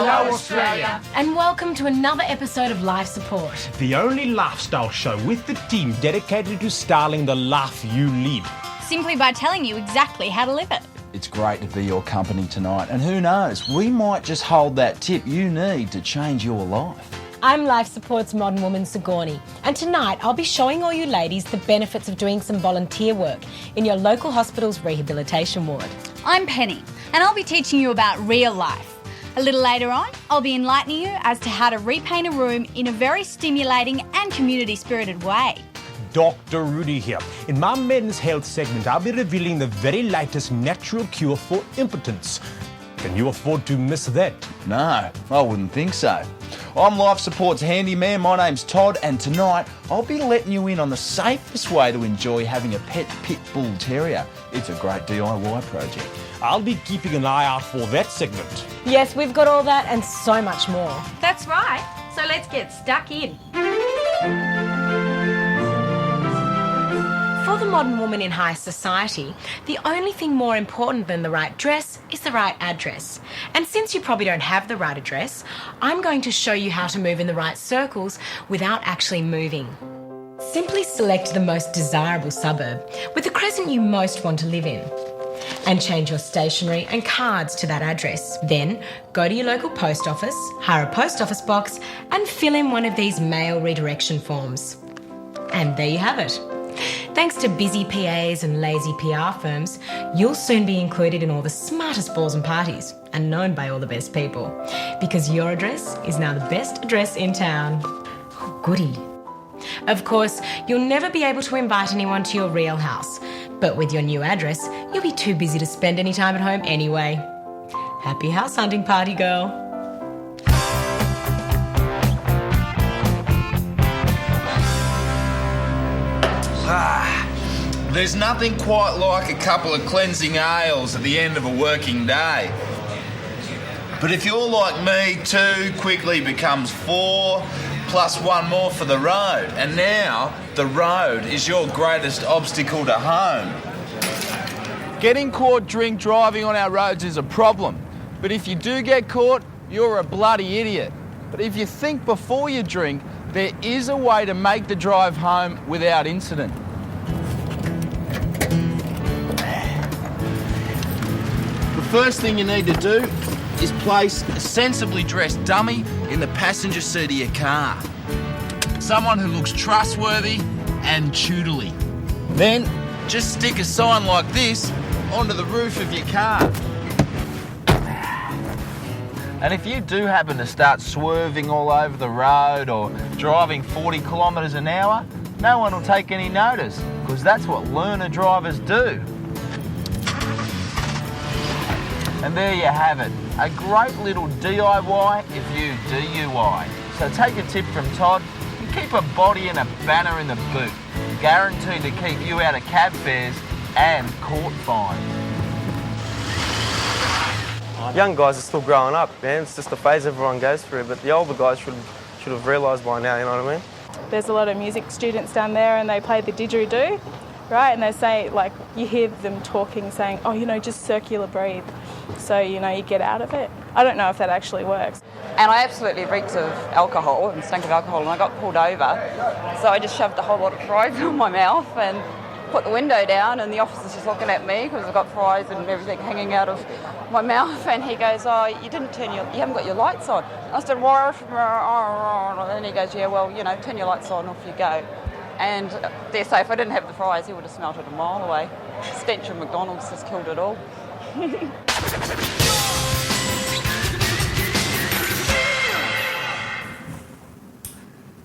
Hello, Australia. And welcome to another episode of Life Support. The only lifestyle show with the team dedicated to styling the life you lead. Simply by telling you exactly how to live it. It's great to be your company tonight, and who knows, we might just hold that tip you need to change your life. I'm Life Support's modern woman Sigourney, and tonight I'll be showing all you ladies the benefits of doing some volunteer work in your local hospital's rehabilitation ward. I'm Penny, and I'll be teaching you about real life. A little later on, I'll be enlightening you as to how to repaint a room in a very stimulating and community-spirited way. Dr. Rudy here. In my Men's Health segment, I'll be revealing the very latest natural cure for impotence. Can you afford to miss that? No, I wouldn't think so. I'm Life Support's handyman, my name's Todd, and tonight I'll be letting you in on the safest way to enjoy having a pet pit bull terrier. It's a great DIY project. I'll be keeping an eye out for that segment. Yes, we've got all that and so much more. That's right, so let's get stuck in. For the modern woman in high society, the only thing more important than the right dress is the right address. And since you probably don't have the right address, I'm going to show you how to move in the right circles without actually moving. Simply select the most desirable suburb with the crescent you most want to live in and change your stationery and cards to that address. Then go to your local post office, hire a post office box and fill in one of these mail redirection forms. And there you have it. Thanks to busy PAs and lazy PR firms, you'll soon be included in all the smartest balls and parties and known by all the best people, because your address is now the best address in town. Oh, goody. Of course, you'll never be able to invite anyone to your real house, but with your new address, you'll be too busy to spend any time at home anyway. Happy house hunting party, girl. There's nothing quite like a couple of cleansing ales at the end of a working day. But if you're like me, 2 quickly becomes 4, plus 1 more for the road. And now, the road is your greatest obstacle to home. Getting caught drink driving on our roads is a problem. But if you do get caught, you're a bloody idiot. But if you think before you drink, there is a way to make the drive home without incident. The first thing you need to do is place a sensibly dressed dummy in the passenger seat of your car. Someone who looks trustworthy and tutorly. Then just stick a sign like this onto the roof of your car. And if you do happen to start swerving all over the road or driving 40 kilometres an hour, no one will take any notice, because that's what learner drivers do. And there you have it, a great little DIY if you DUI. So take a tip from Todd and keep a body and a banner in the boot, guaranteed to keep you out of cab fares and court fines. Young guys are still growing up, man. It's just a phase everyone goes through, but the older guys should have realised by now, you know what I mean? There's a lot of music students down there and they play the didgeridoo, right? And they say, like, you hear them talking, saying, oh, just circular breathe. So, you get out of it. I don't know if that actually works. And I absolutely reeked of alcohol and stank of alcohol, and I got pulled over. So I just shoved a whole lot of fries in my mouth and put the window down, and the officer's just looking at me because I've got fries and everything hanging out of my mouth, and he goes, oh, you haven't got your lights on. I said, why? And he goes, yeah, well, turn your lights on, off you go. And dare say, if I didn't have the fries, he would have smelt it a mile away. Stench of McDonald's has killed it all.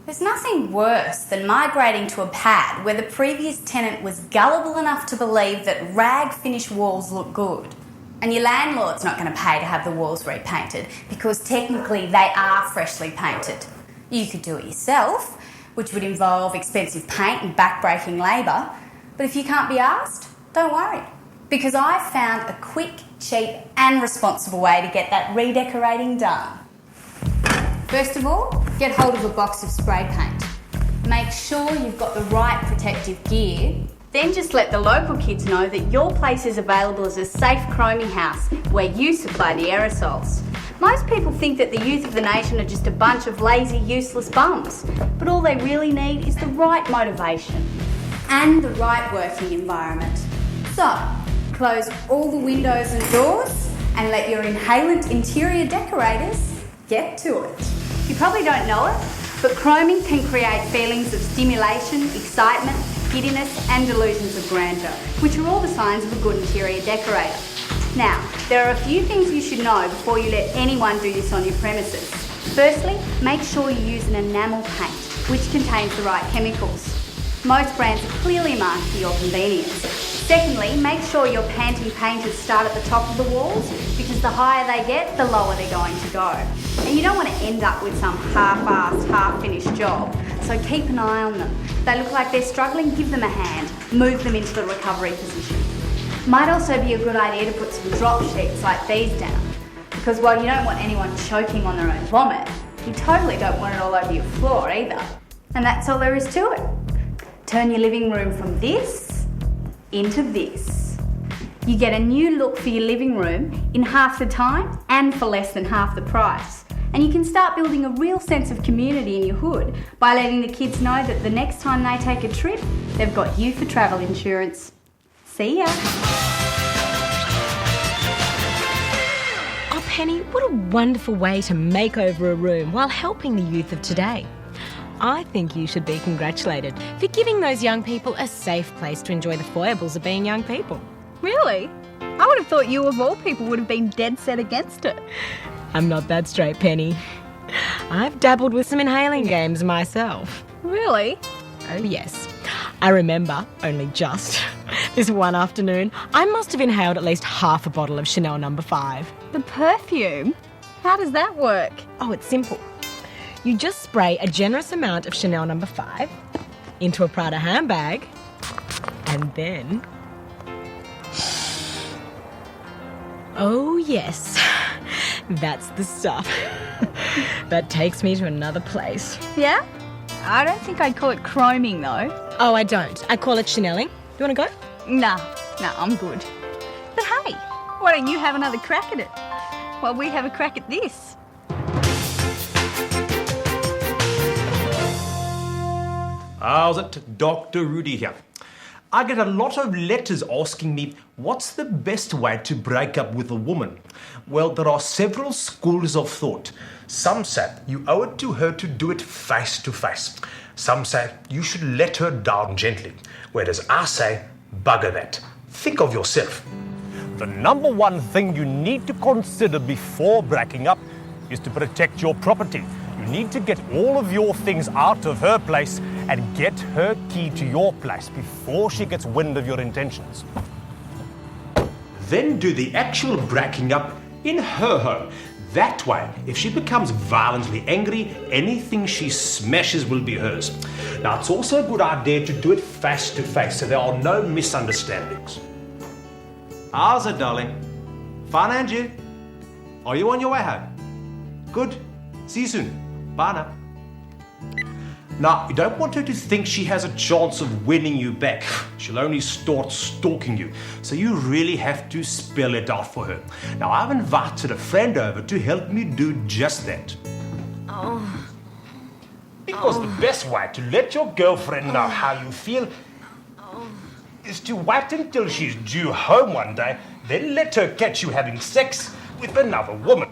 There's nothing worse than migrating to a pad where the previous tenant was gullible enough to believe that rag finish walls look good. And your landlord's not going to pay to have the walls repainted because technically they are freshly painted. You could do it yourself, which would involve expensive paint and back-breaking labour. But if you can't be asked, don't worry, because I've found a quick, cheap and responsible way to get that redecorating done. First of all, get hold of a box of spray paint. Make sure you've got the right protective gear. Then just let the local kids know that your place is available as a safe chromie house where you supply the aerosols. Most people think that the youth of the nation are just a bunch of lazy, useless bums, but all they really need is the right motivation and the right working environment. So, close all the windows and doors and let your inhalant interior decorators get to it. You probably don't know it, but chroming can create feelings of stimulation, excitement, giddiness and delusions of grandeur, which are all the signs of a good interior decorator. Now, there are a few things you should know before you let anyone do this on your premises. Firstly, make sure you use an enamel paint, which contains the right chemicals. Most brands are clearly marked for your convenience. Secondly, make sure your panting painters start at the top of the walls, because the higher they get, the lower they're going to go. And you don't want to end up with some half-assed, half-finished job, so keep an eye on them. If they look like they're struggling, give them a hand. Move them into the recovery position. Might also be a good idea to put some drop sheets like these down, because while you don't want anyone choking on their own vomit, you totally don't want it all over your floor either. And that's all there is to it. Turn your living room from this into this. You get a new look for your living room in half the time and for less than half the price. And you can start building a real sense of community in your hood by letting the kids know that the next time they take a trip, they've got you for travel insurance. See ya. Oh, Penny, what a wonderful way to make over a room while helping the youth of today. I think you should be congratulated for giving those young people a safe place to enjoy the foibles of being young people. Really? I would have thought you of all people would have been dead set against it. I'm not that straight, Penny. I've dabbled with some inhaling games myself. Really? Oh, yes. I remember, only just, this one afternoon, I must have inhaled at least half a bottle of Chanel No. 5. The perfume? How does that work? Oh, it's simple. You just spray a generous amount of Chanel No. 5 into a Prada handbag, and then... Oh, yes. That's the stuff. That takes me to another place. Yeah? I don't think I'd call it chroming, though. Oh, I don't. I call it Chanelling. You want to go? Nah, I'm good. But hey, why don't you have another crack at it while we have a crack at this? How's it? Dr. Rudy here. I get a lot of letters asking me what's the best way to break up with a woman. Well, there are several schools of thought. Some say you owe it to her to do it face to face. Some say you should let her down gently. Whereas I say, bugger that. Think of yourself. The number one thing you need to consider before breaking up is to protect your property. You need to get all of your things out of her place and get her key to your place before she gets wind of your intentions. Then do the actual breaking up in her home. That way, if she becomes violently angry, anything she smashes will be hers. Now, it's also a good idea to do it face to face so there are no misunderstandings. How's it, darling? Fine, and you? Are you on your way home? Good. See you soon. Bye now. Now, you don't want her to think she has a chance of winning you back. She'll only start stalking you. So you really have to spell it out for her. Now, I've invited a friend over to help me do just that. Because the best way to let your girlfriend know how you feel is to wait until she's due home one day, then let her catch you having sex with another woman.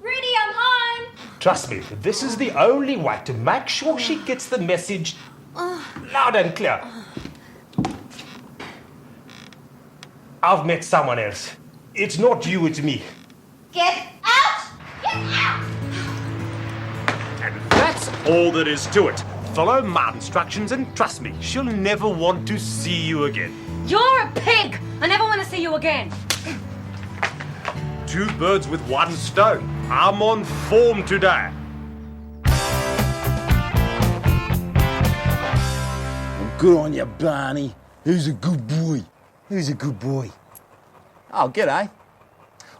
Rudy, I'm home! Trust me, this is the only way to make sure she gets the message loud and clear. I've met someone else. It's not you, it's me. Get out! Get out! And that's all there is to it. Follow my instructions and trust me, she'll never want to see you again. You're a pig! I never want to see you again. Two birds with one stone. I'm on form today. Well, good on you, Barney. Who's a good boy? Who's a good boy? Oh, g'day.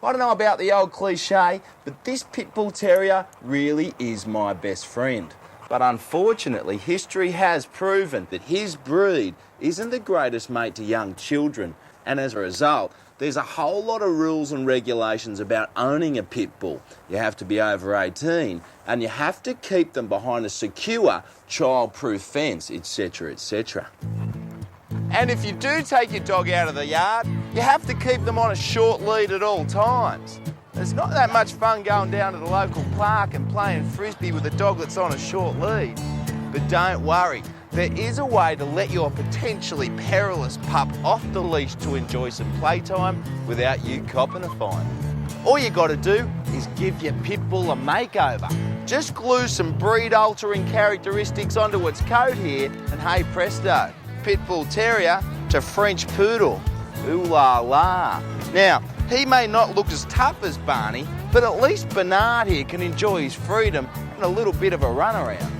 I don't know about the old cliche, but this pit bull terrier really is my best friend. But unfortunately, history has proven that his breed isn't the greatest mate to young children, and as a result, there's a whole lot of rules and regulations about owning a pit bull. You have to be over 18 and you have to keep them behind a secure, child-proof fence, etc, etc. And if you do take your dog out of the yard, you have to keep them on a short lead at all times. It's not that much fun going down to the local park and playing frisbee with a dog that's on a short lead. But don't worry, there is a way to let your potentially perilous pup off the leash to enjoy some playtime without you copping a fine. All you got to do is give your pit bull a makeover. Just glue some breed-altering characteristics onto its coat here and hey presto, pit bull terrier to French poodle. Ooh la la. Now, he may not look as tough as Barney, but at least Bernard here can enjoy his freedom and a little bit of a run around.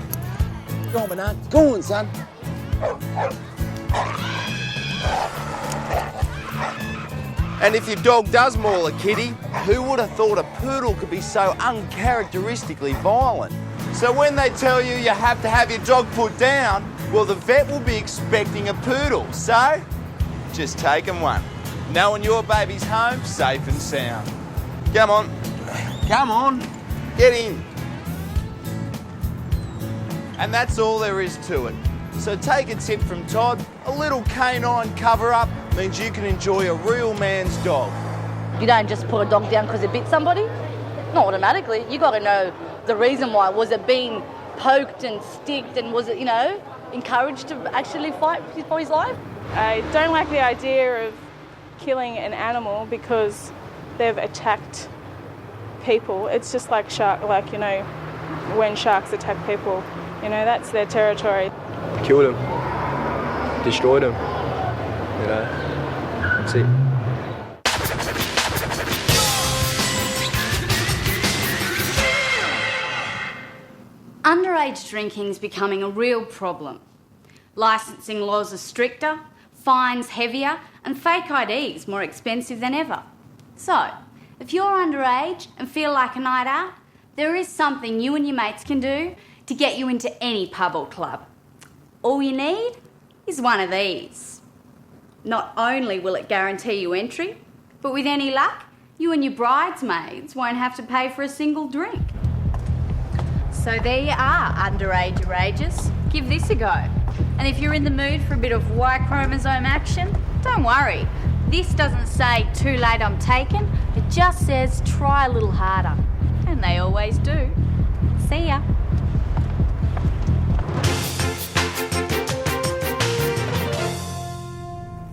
Go on, Bernard. Go on, son. And if your dog does maul a kitty, who would have thought a poodle could be so uncharacteristically violent? So when they tell you you have to have your dog put down, well, the vet will be expecting a poodle. So, just take him one, knowing your baby's home safe and sound. Come on. Come on. Get in. And that's all there is to it. So take a tip from Todd, a little canine cover-up means you can enjoy a real man's dog. You don't just put a dog down because it bit somebody. Not automatically. You got to know the reason why. Was it being poked and sticked and was it, encouraged to actually fight for his life? I don't like the idea of killing an animal because they've attacked people. It's just like when sharks attack people, that's their territory. Kill them, destroy them, that's it. Underage drinking is becoming a real problem. Licensing laws are stricter, fines heavier, and fake IDs more expensive than ever. So, if you're underage and feel like a night out, there is something you and your mates can do to get you into any pub or club. All you need is one of these. Not only will it guarantee you entry, but with any luck, you and your bridesmaids won't have to pay for a single drink. So there you are, underage rages. Give this a go. And if you're in the mood for a bit of Y chromosome action, don't worry. This doesn't say too late I'm taken, it just says try a little harder. And they always do. See ya.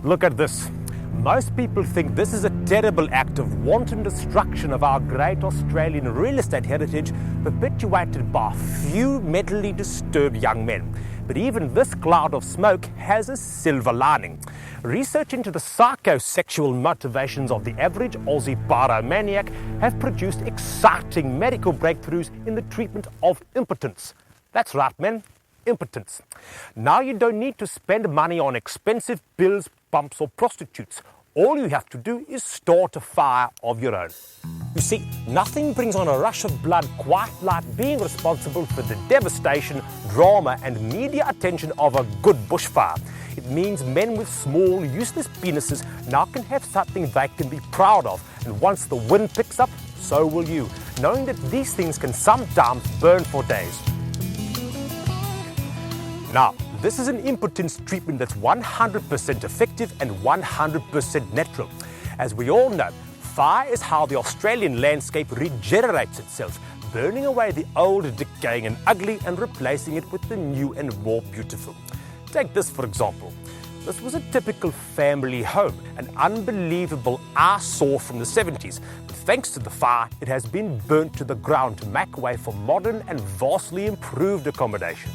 Look at this. Most people think this is a terrible act of wanton destruction of our great Australian real estate heritage perpetuated by a few mentally disturbed young men. But even this cloud of smoke has a silver lining. Research into the psychosexual motivations of the average Aussie pyromaniac have produced exciting medical breakthroughs in the treatment of impotence. That's right, men. Impotence. Now you don't need to spend money on expensive pills, pumps or prostitutes. All you have to do is start a fire of your own. You see, nothing brings on a rush of blood quite like being responsible for the devastation, drama and media attention of a good bushfire. It means men with small, useless penises now can have something they can be proud of. And once the wind picks up, so will you, knowing that these things can sometimes burn for days. Now, this is an impotence treatment that's 100% effective and 100% natural. As we all know, fire is how the Australian landscape regenerates itself, burning away the old, decaying and ugly and replacing it with the new and more beautiful. Take this for example. This was a typical family home, an unbelievable eyesore from the 70s. But thanks to the fire, it has been burnt to the ground to make way for modern and vastly improved accommodation.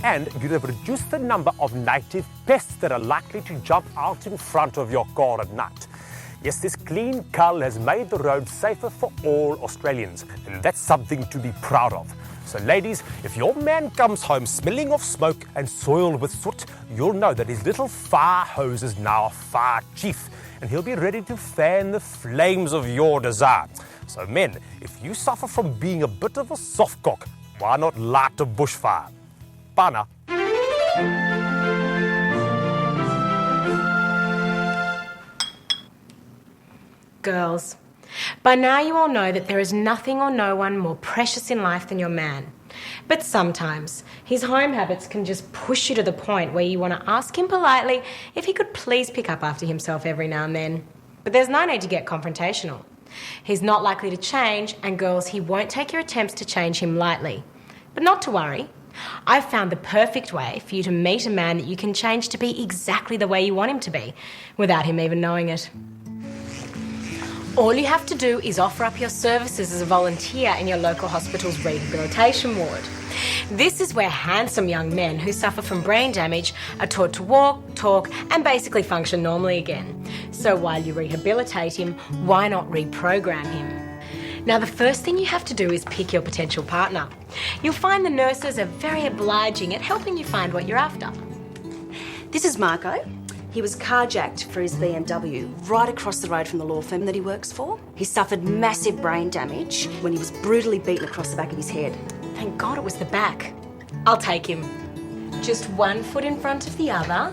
And you'd have reduced the number of native pests that are likely to jump out in front of your car at night. Yes, this clean cull has made the road safer for all Australians, and that's something to be proud of. So ladies, if your man comes home smelling of smoke and soiled with soot, you'll know that his little fire hose is now a fire chief, and he'll be ready to fan the flames of your desire. So men, if you suffer from being a bit of a softcock, why not light a bushfire? Pana. Girls, by now you all know that there is nothing or no one more precious in life than your man. But sometimes his home habits can just push you to the point where you want to ask him politely if he could please pick up after himself every now and then. But there's no need to get confrontational. He's not likely to change, and girls, he won't take your attempts to change him lightly. But not to worry. I've found the perfect way for you to meet a man that you can change to be exactly the way you want him to be, without him even knowing it. All you have to do is offer up your services as a volunteer in your local hospital's rehabilitation ward. This is where handsome young men who suffer from brain damage are taught to walk, talk, and basically function normally again. So while you rehabilitate him, why not reprogram him? Now, the first thing you have to do is pick your potential partner. You'll find the nurses are very obliging at helping you find what you're after. This is Marco. He was carjacked for his BMW right across the road from the law firm that he works for. He suffered massive brain damage when he was brutally beaten across the back of his head. Thank God it was the back. I'll take him. Just one foot in front of the other.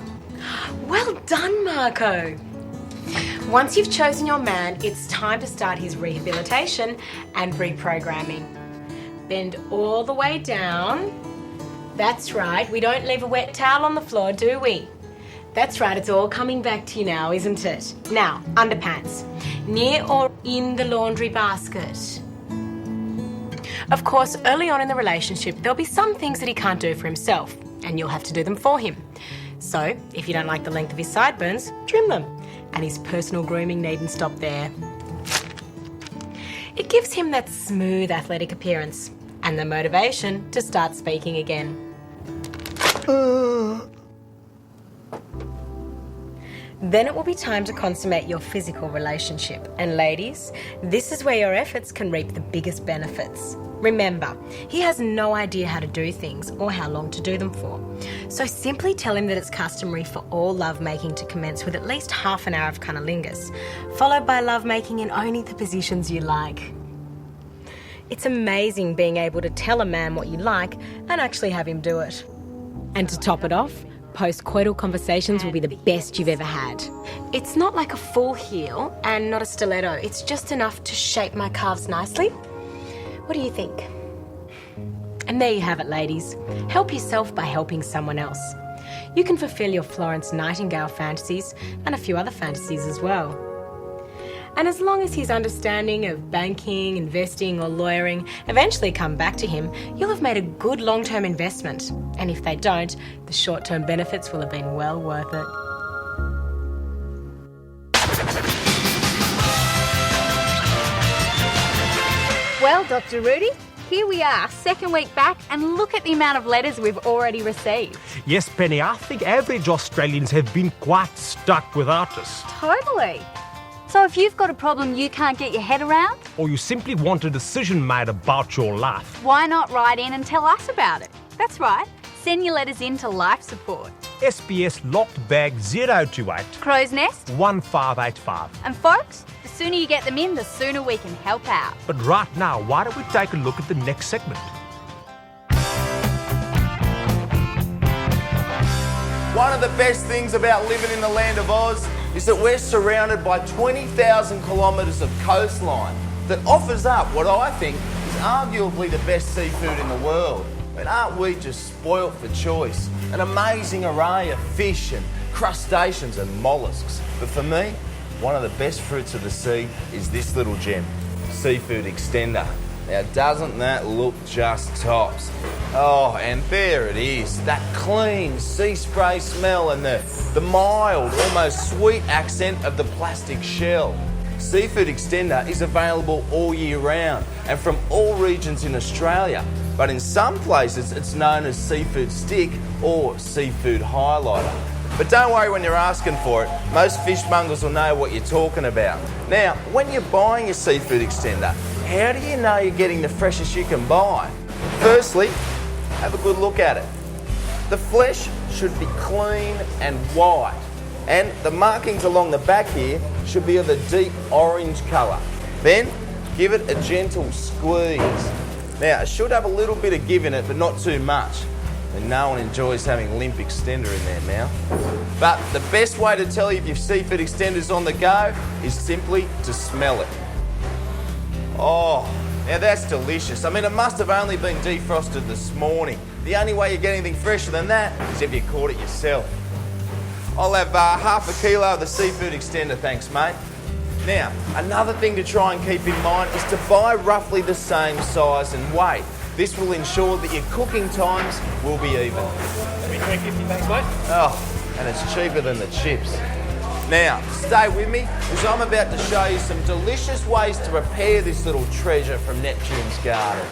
Well done, Marco. Once you've chosen your man, it's time to start his rehabilitation and reprogramming. Bend all the way down. That's right, we don't leave a wet towel on the floor, do we? That's right, it's all coming back to you now, isn't it? Now, underpants. Near or in the laundry basket. Of course, early on in the relationship, there'll be some things that he can't do for himself, and you'll have to do them for him. So, if you don't like the length of his sideburns, trim them. And his personal grooming needn't stop there. It gives him that smooth, athletic appearance and the motivation to start speaking again. Then it will be time to consummate your physical relationship. And ladies, this is where your efforts can reap the biggest benefits. Remember, he has no idea how to do things or how long to do them for. So simply tell him that it's customary for all lovemaking to commence with at least half an hour of cunnilingus, followed by lovemaking in only the positions you like. It's amazing being able to tell a man what you like and actually have him do it. And to top it off, post-coital conversations will be the best you've ever had. It's not like a full heel and not a stiletto. It's just enough to shape my calves nicely. What do you think? And there you have it, ladies. Help yourself by helping someone else. You can fulfill your Florence Nightingale fantasies and a few other fantasies as well. And as long as he's understanding of banking, investing or lawyering eventually come back to him, you'll have made a good long-term investment. And if they don't, the short-term benefits will have been well worth it. Well, Dr. Rudy, here we are, second week back, and look at the amount of letters we've already received. Yes, Penny, I think average Australians have been quite stuck without us. Totally. So if you've got a problem you can't get your head around, Or you simply want a decision made about your life. why not write in and tell us about it? That's right. Send your letters in to Life Support. SBS locked bag 028 Crow's Nest. 1585. And folks, the sooner you get them in, the sooner we can help out. But right now, why don't we take a look at the next segment? One of the best things about living in the land of Oz is that we're surrounded by 20,000 kilometres of coastline that offers up what I think is arguably the best seafood in the world. But aren't we just spoilt for choice? An amazing array of fish and crustaceans and molluscs. But for me, one of the best fruits of the sea is this little gem, Seafood Extender. Now, doesn't that look just tops? Oh, and there it is, that clean sea spray smell and the mild, almost sweet accent of the plastic shell. Seafood Extender is available all year round and from all regions in Australia. But in some places, it's known as Seafood Stick or Seafood Highlighter. But don't worry when you're asking for it. Most fishmongers will know what you're talking about. Now, when you're buying your Seafood Extender, how do you know you're getting the freshest you can buy? Firstly, have a good look at it. The flesh should be clean and white. And the markings along the back here should be of a deep orange colour. Then, give it a gentle squeeze. Now, it should have a little bit of give in it, but not too much. and no one enjoys having limp extender in their mouth. But the best way to tell if your seafood extender's on the go is simply to smell it. Oh, now that's delicious. I mean, it must have only been defrosted this morning. The only way you get anything fresher than that is if you caught it yourself. I'll have half a kilo of the seafood extender, thanks, mate. Now, another thing to try and keep in mind is to buy roughly the same size and weight. This will ensure that your cooking times will be even. That'll be $3.50, thanks, mate. Oh, and it's cheaper than the chips. Now, stay with me, because I'm about to show you some delicious ways to prepare this little treasure from Neptune's garden.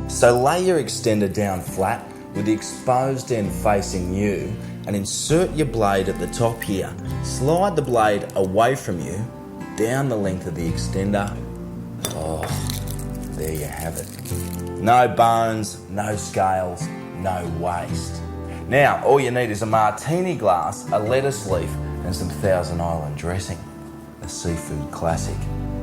So lay your extender down flat with the exposed end facing you and insert your blade at the top here. Slide the blade away from you, down the length of the extender. Oh, there you have it. No bones, no scales, no waste. Now, all you need is a martini glass, a lettuce leaf, and some Thousand Island dressing. A seafood classic.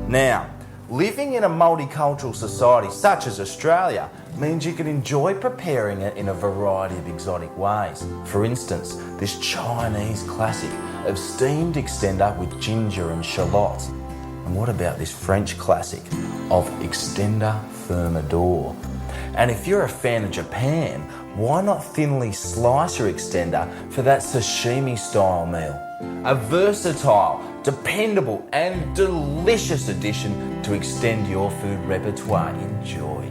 Now, living in a multicultural society such as Australia means you can enjoy preparing it in a variety of exotic ways. For instance, this Chinese classic of steamed extender with ginger and shallots. And what about this French classic of extender thermidor? And if you're a fan of Japan, why not thinly slice your extender for that sashimi style meal? A versatile, dependable and delicious addition to extend your food repertoire. Enjoy.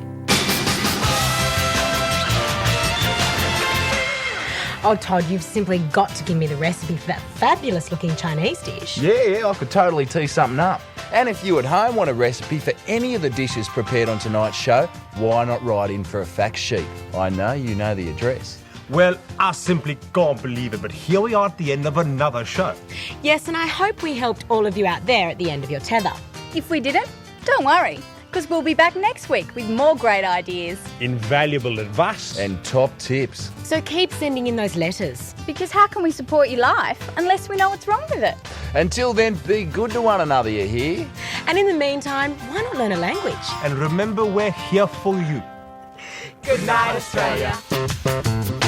Oh, Todd, you've simply got to give me the recipe for that fabulous looking Chinese dish. Yeah, I could totally tee something up. And if you at home want a recipe for any of the dishes prepared on tonight's show, why not write in for a fact sheet? I know you know the address. Well, I simply can't believe it, but here we are at the end of another show. Yes, and I hope we helped all of you out there at the end of your tether. If we didn't, don't worry, because we'll be back next week with more great ideas. Invaluable advice. And top tips. So keep sending in those letters. Because how can we support your life unless we know what's wrong with it? Until then, be good to one another, you hear? And in the meantime, why not learn a language? And remember, we're here for you. Good night, Australia.